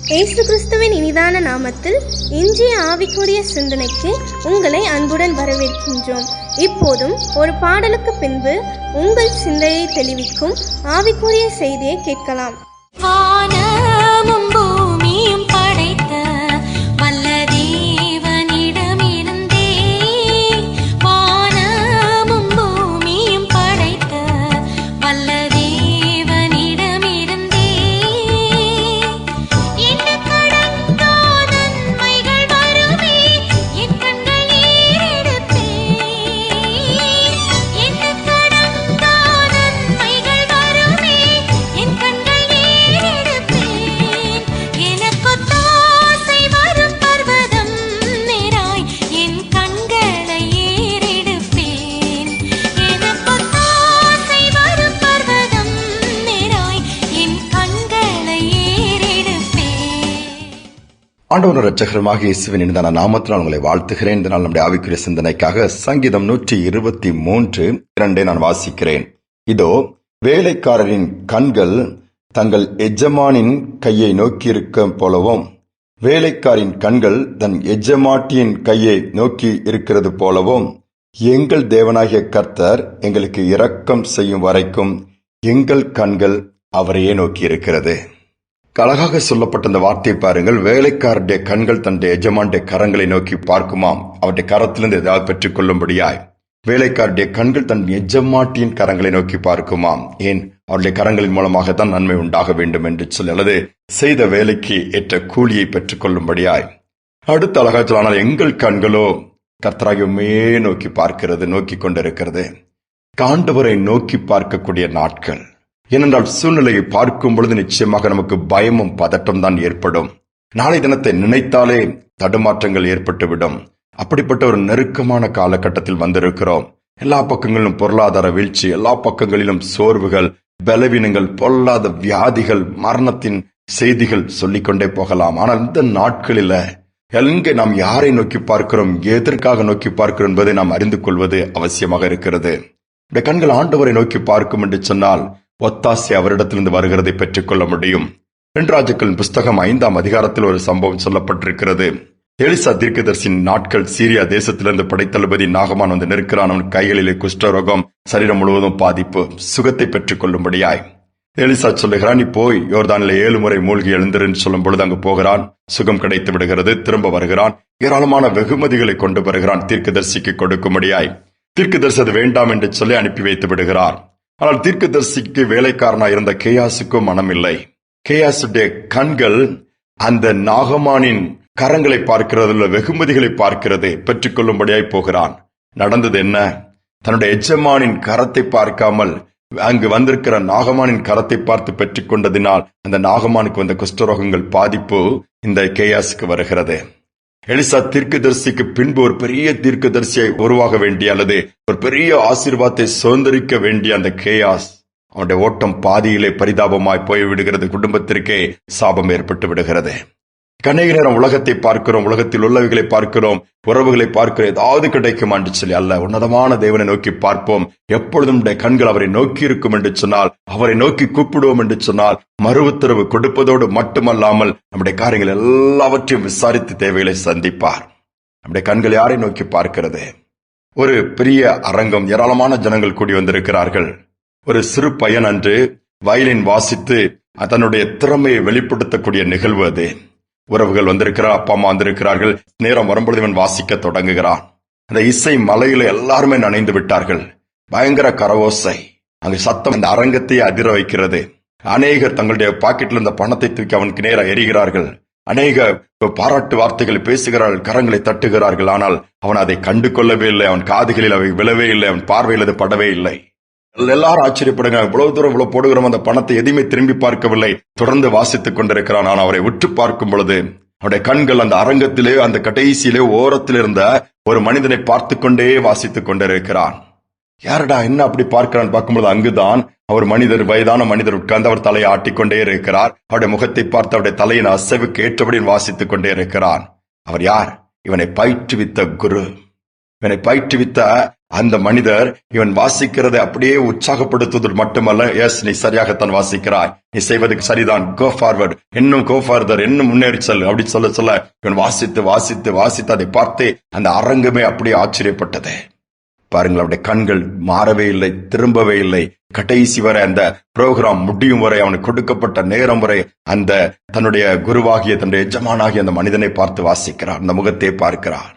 இயேசு கிறிஸ்துவின் இனிதான நாமத்தில் இன்றைய ஆவிக்குரிய சிந்தனைக்கு உங்களை அன்புடன் வரவேற்கின்றோம். இப்போதும் ஒரு பாடலுக்கு பின்பு உங்கள் சிந்தையை தெளிவிக்கும் ஆவிக்குரிய செய்தியை கேட்கலாம். வானமும் பூமியும் படைத்த வல்ல தேவனிடமிருந்தே, வானமும் பூமியும் படைத்த வல்ல தேவனிடமிருந்தே, எண்ணக்கடங்கா நன்மைகள் வருமே, என் கண்கள் ஏறெடுப்பேன். எண்ணக்கடங்கா நன்மைகள் வருமே, என் கண்கள் ஏறெடுப்பேன். எனக்கொத்தாசை வரும் பர்வதம் நேராய் என் கண்களை ஏறெடுப்பேன். எனக்கொத்தாசை வரும் பர்வதம் நேராய் என் கண்களை ஏறெடுப்பேன். ஆண்டவர் இரட்சகருமாக இயேசுவின் இனிதான நாமத்தினால் உங்களை வாழ்த்துகிறேன். இந்த நாள் நம்முடைய ஆவிக்குரிய சிந்தனைக்காக சங்கீதம் 123:2 நான் வாசிக்கிறேன். இதோ, வேலைக்காரரின் கண்கள் தங்கள் எஜமானின் கையை நோக்கியிருக்க போலவும், வேலைக்காரின் கண்கள் தன் எஜமாட்டியின் கையை நோக்கி இருக்கிறது போலவும், எங்கள் தேவனாகிய கர்த்தர் எங்களுக்கு இரக்கம் செய்யும் வரைக்கும் எங்கள் கண்கள் அவரையே நோக்கி இருக்கிறது. அழகாக சொல்லப்பட்ட இந்த வார்த்தையை பாருங்கள். வேலைக்காரருடைய கண்கள் தன்னுடைய எஜமானுடைய கரங்களை நோக்கி பார்க்குமாம், அவருடைய கரத்திலிருந்து ஏதாவது பெற்றுக் கொள்ளும்படியாய். வேலைக்காரருடைய கண்கள் தன் எஜமாட்டியின் கரங்களை நோக்கி பார்க்குமாம். ஏன்? அவருடைய கரங்களின் மூலமாகத்தான் நன்மை உண்டாக வேண்டும் என்று சொல்லி, அல்லது செய்த வேலைக்கு ஏற்ற கூலியை பெற்றுக் கொள்ளும்படியாய். அடுத்த அழகா சொன்னால், எங்கள் கண்களோ கர்த்தராகியுமே நோக்கி பார்க்கிறது, நோக்கி கொண்டிருக்கிறது. ஆண்டவரை நோக்கி பார்க்கக்கூடிய நாட்கள். ஏனென்றால் சூழ்நிலையை பார்க்கும் பொழுது நிச்சயமாக நமக்கு பயமும் பதட்டம் தான் ஏற்படும். நாளை தினத்தை நினைத்தாலே தடுமாற்றங்கள் ஏற்பட்டுவிடும். அப்படிப்பட்ட ஒரு நெருக்கமான காலகட்டத்தில் வந்திருக்கிறோம். எல்லா பக்கங்களிலும் பொருளாதார வீழ்ச்சி, எல்லா பக்கங்களிலும் சோர்வுகள், பலவீனங்கள், பொல்லாத வியாதிகள், மரணத்தின் செய்திகள் சொல்லிக்கொண்டே போகலாம். ஆனால் இந்த நாட்களில் எங்கே நாம் யாரை நோக்கி பார்க்கிறோம், எதற்காக நோக்கி பார்க்கிறோம் என்பதை நாம் அறிந்து கொள்வது அவசியமாக இருக்கிறது. இந்த கண்கள் ஆண்டவரை நோக்கி பார்க்கும் என்று சொன்னால் ஒத்தாசை அவரிடத்திலிருந்து வருகிறதை பெற்றுக் கொள்ள முடியும். 2 ராஜாக்களின் புஸ்தகம் 5ஆம் அதிகாரத்தில் ஒரு சம்பவம் சொல்லப்பட்டிருக்கிறது. எலிசா தீர்க்கதரிசியின் நாட்கள். சீரியா தேசத்திலிருந்து படைத்தளபதி நாகமான் வந்து நிற்கிறான். அவன் கைகளிலே குஷ்டரோகம், சரீரம் முழுவதும் பாதிப்பு, சுகத்தை பெற்றுக் கொள்ளும்படியாய். எலிசா சொல்லுகிறான், நீ போய் யோர்தானிலே 7 முறை மூழ்கி எழுந்திருன்னு சொல்லும் பொழுது அங்கு போகிறான். சுகம் கிடைத்து விடுகிறது. திரும்ப வருகிறான். ஏராளமான வெகுமதிகளை கொண்டு வருகிறான் தீர்க்கதரிசிக்கு கொடுக்கும்படியாய். தீர்க்கதரிசி அது வேண்டாம் என்று சொல்லி அனுப்பி வைத்து விடுகிறார். ஆனால் தீர்க்கதரிசிக்கு வேலைக்காரனாய் இருந்த கேயாசுக்கும் மனமில்லை. கேயாசுடைய கண்கள் அந்த நாகமானின் கரங்களை பார்க்கிறது, வெகுமதிகளை பார்க்கிறது, பெற்றுக்கொள்ளும்படியாய் போகிறான். நடந்தது என்ன? தன்னுடைய எஜமானின் கரத்தை பார்க்காமல் அங்கு வந்திருக்கிற நாகமானின் கரத்தை பார்த்து பெற்றுக் கொண்டதினால் அந்த நாகமானுக்கு வந்த குஷ்டரோகங்கள் பாதிப்பு இந்த கேயாசுக்கு வருகிறது. எலிசா தீர்க்கதரிசிக்கு பின்பு ஒரு பெரிய தீர்க்கதரிசியை உருவாக வேண்டிய, அல்லது ஒரு பெரிய ஆசீர்வாதத்தை சுதந்திரிக்க வேண்டிய அந்த கேயாஸ், அவனுடைய ஓட்டம் பாதியிலே பரிதாபமாய் போய்விடுகிறது. குடும்பத்திற்கே சாபம் ஏற்பட்டு விடுகிறது. அநேக நேரம் உலகத்தை பார்க்கிறோம், உலகத்தில் உள்ளவைகளை பார்க்கிறோம், உறவுகளை பார்க்கிறோம், ஏதாவது கிடைக்கும் என்று சொல்லி அல்ல, உன்னதமான தேவனை நோக்கி பார்ப்போம். எப்பொழுதும் கண்கள் அவரை நோக்கி இருக்கும் என்று சொன்னால், அவரை நோக்கி கூப்பிடுவோம் என்று சொன்னால், மறு உத்தரவு கொடுப்பதோடு மட்டுமல்லாமல் நம்முடைய காரியங்கள் எல்லாவற்றையும் விசாரித்து தேவைகளை சந்திப்பார். நம்முடைய கண்கள் யாரை நோக்கி பார்க்கிறது? ஒரு பெரிய அரங்கம், ஏராளமான ஜனங்கள் கூடி வந்திருக்கிறார்கள். ஒரு சிறு பையன் அன்று வயலின் வாசித்து தன்னுடைய திறமையை வெளிப்படுத்தக்கூடிய நிகழ்வு அது. உறவுகள் வந்திருக்கிறார், அப்பா அம்மா வந்திருக்கிறார்கள். நேரம் வரும்பொழுது இவன் வாசிக்க தொடங்குகிறான். அந்த இசை மலையில எல்லாருமே நனைந்து விட்டார்கள். பயங்கர கரவோசை, அங்கு சத்தம் அந்த அரங்கத்தையே அதிர வைக்கிறது. அநேகர் தங்களுடைய பாக்கெட்டில் இருந்த பணத்தை தூக்கி அவனுக்கு நேராக எறிகிறார்கள். அநேக பாராட்டு வார்த்தைகள் பேசுகிறார்கள், கரங்களை தட்டுகிறார்கள். ஆனால் அவன் அதை கண்டு கொள்ளவே இல்லை. அவன் காதுகளில் அவை விழவே இல்லை, அவன் பார்வையில் அது படவே இல்லை. எல்லாரும் ஆச்சரியப்படுங்க, இவ்வளவு தூரம் இவ்வளவு போடுகிறோம், அந்த பணத்தை எதையுமே திரும்பி பார்க்கவில்லை. தொடர்ந்து வாசித்துக் கொண்டிருக்கிறான். ஆனால் அவரை உற்று பார்க்கும் பொழுது அவருடைய கண்கள் அந்த அரங்கத்திலே, அந்த கடைசியிலே ஓரத்தில் இருந்த ஒரு மனிதனை பார்த்து கொண்டே வாசித்துக் கொண்டிருக்கிறான். யாரடா என்ன அப்படி பார்க்கிறான் பார்க்கும்போது அங்குதான் அவர் மனிதர், வயதான மனிதர் உட்கார்ந்து அவர் தலையை ஆட்டிக்கொண்டே இருக்கிறார். அவருடைய முகத்தை பார்த்து அவருடைய தலையின் அசைவுக்கு ஏற்றபடி வாசித்துக் கொண்டே இருக்கிறான். அவர் யார்? இவனை பயிற்றுவித்த குரு. இவனை பயிற்றுவித்த அந்த மனிதர் இவன் வாசிக்கிறதை அப்படியே உற்சாகப்படுத்துவது மட்டுமல்ல, எஸ் நீ சரியாகத்தான் வாசிக்கிறாய், நீ செய்வதற்கு சரிதான், கோ ஃபார்வர்ட், இன்னும் கோ ஃபார்தர், இன்னும் முன்னேறி செல் அப்படி சொல்ல இவன் வாசித்து வாசித்து வாசித்து அதை பார்த்து அந்த அரங்கமே அப்படியே ஆச்சரியப்பட்டது. பாருங்கள், அவருடைய கண்கள் மாறவே இல்லை, திரும்பவே இல்லை. கடைசி வரை அந்த புரோகிராம் முடியும் வரை, அவனுக்கு கொடுக்கப்பட்ட நேரம் வரை அந்த தன்னுடைய குருவாகிய தன்னுடைய எஜமானாகிய அந்த மனிதனை பார்த்து வாசிக்கிறார், அந்த முகத்தை பார்க்கிறார்.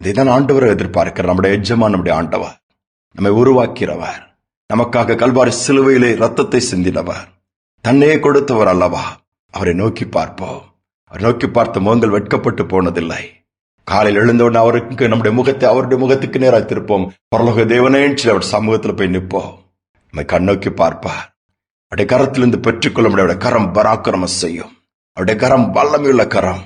இதைதான் ஆண்டவரை எதிர்பார்க்கிறார். நம்முடைய எஜமான், நம்முடைய ஆண்டவர், நம்மை உருவாக்கிறவர், நமக்காக கல்வாரி சிலுவையிலே ரத்தத்தை சிந்தினவர், தன்னையே கொடுத்தவர் அல்லவா. அவரை நோக்கி பார்ப்போம். அவர் நோக்கி பார்த்த முகங்கள் வெட்கப்பட்டு போனதில்லை. காலையில் எழுந்தவுடனே அவருக்கு நம்முடைய முகத்தை அவருடைய முகத்துக்கு நேராக திருப்போம். பரலோக தேவனே அவர் சமூகத்தில் போய் நிற்போம். நம்மை கண்ணோக்கி பார்ப்பார். அவருடைய கரத்திலிருந்து பெற்றுக்கொள்ள அவருடைய கரம் பராக்கிரமம் செய்யும். அவருடைய கரம் வல்லமையுள்ள கரம்,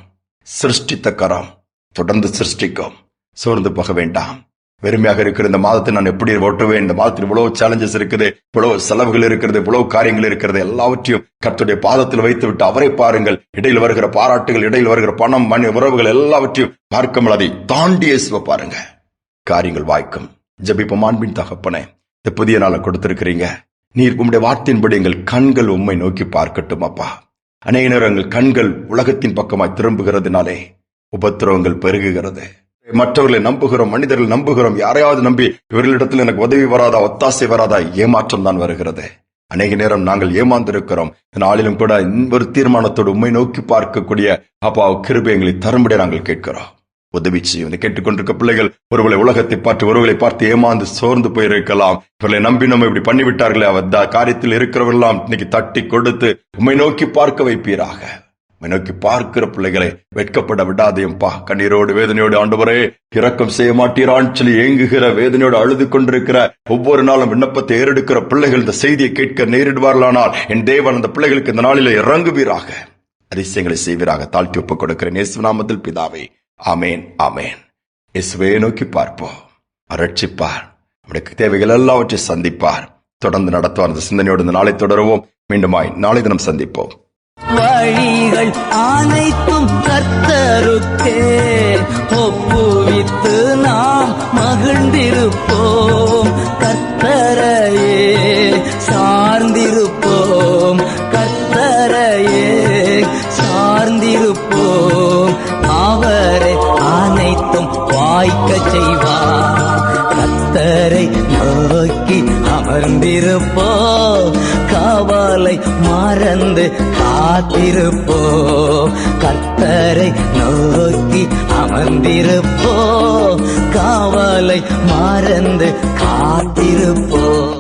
சிருஷ்டித்த கரம், தொடர்ந்து சிருஷ்டிக்கும். சோர்ந்து போக வேண்டாம். வெறுமையாக இருக்கிற இந்த மாதத்தை நான் எப்படி ஓட்டுவேன், இந்த மாதத்தில் இவ்வளவு சேலஞ்சஸ் இருக்குது, இவ்வளவு செலவுகள் இருக்கிறது, இவ்வளவு காரியங்கள் இருக்கிறது, எல்லாவற்றையும் கர்த்தருடைய பாதத்தில் வைத்து விட்டு அவரை பாருங்கள். இடையில் வருகிற பாராட்டுகள், இடையில் வருகிற பணம், மணி உறவுகள் எல்லாவற்றையும் பார்க்காமல் அதை தாண்டி இயேசுவை பாருங்க. காரியங்கள் வாய்க்கும். ஜெபிப்போம். அன்பின் தகப்பனே, இந்த புதிய நாளை கொடுத்திருக்கிறீங்க. நீர் உம்முடைய வார்த்தையின்படி எங்கள் கண்கள் உம்மை நோக்கி பார்க்கட்டும் அப்பா. அநேக நேரம் எங்கள் கண்கள் உலகத்தின் பக்கமாய் திரும்புகிறதுனாலே உபத்திரவங்கள் பெருகுகிறது. மற்றவர்களை நம்புகிறோம், மனிதர்கள் நம்புகிறோம், யாரையாவது நம்பி இவர்களிடத்தில் எனக்கு உதவி வராதா, ஒத்தாசை வராதா, ஏமாற்றம் தான் வருகிறது. அநேக நேரம் நாங்கள் ஏமாந்திருக்கிறோம். நாளிலும் கூட ஒரு தீர்மானத்தோடு உண்மை நோக்கி பார்க்கக்கூடிய அப்பா கிருபை எங்களை தரும்படி நாங்கள் கேட்கிறோம். உதவி செய்யும். கேட்டுக்கொண்டிருக்க பிள்ளைகள் ஒருவரை உலகத்தை பார்த்து ஒருவரை பார்த்து ஏமாந்து சோர்ந்து போயிருக்கலாம். இவர்களை நம்பி நம்ம இப்படி பண்ணிவிட்டார்களே, அவர் காரியத்தில் இருக்கிறவர்களாம் இன்னைக்கு தட்டி கொடுத்து உண்மை நோக்கி பார்க்க வைப்பீராக. நோக்கி பார்க்கிற பிள்ளைகளை வெட்கப்பட விடாதேப்பா. கண்ணீரோடு வேதனையோடு ஆண்டவரே இரக்கம் செய்ய மாட்டீரான்னு சொல்லி ஏங்குகிற, வேதனையோடு அழுது கொண்டிருக்கிற, ஒவ்வொரு நாளும் விண்ணப்பத்தை ஏறெடுக்கிற பிள்ளைகள் இந்த செய்தியை கேட்க நேரிடுவார்களானால் என் தேவன் அந்த பிள்ளைகளுக்கு இந்த நாளில் இறங்குவீராக, அதிசயங்களை செய்வீராக. தாழ்த்தி ஒப்புக் கொடுக்கிறேன் இயேசு நாமத்தில் பிதாவே, ஆமேன், ஆமேன். இயேசுவே நோக்கி பார்ப்போம். ரட்சிப்பார், நம்முடைய தேவைகள் எல்லாவற்றையும் சந்திப்பார், தொடர்ந்து நடத்துவார். அந்த சிந்தனையோடு இந்த நாளை தொடருவோம். மீண்டுமாய் நாளை தினம் சந்திப்போம். வழிகள் அனைத்தும் கர்த்தருக்கே ஒப்புவித்து நாம் மகிழ்ந்திருப்போம். கர்த்தரையே சார்ந்திருப்போம், கர்த்தரையே சார்ந்திருப்போம். அவரை அனைத்தும் வாய்க்க செய்வார். கர்த்தரை நோக்கி அமர்ந்திருப்போம், கவலை மறந்து காத்திருப்போம். கர்த்தரை நோக்கி அமர்ந்திருப்போம், கவலை மறந்து காத்திருப்போம்.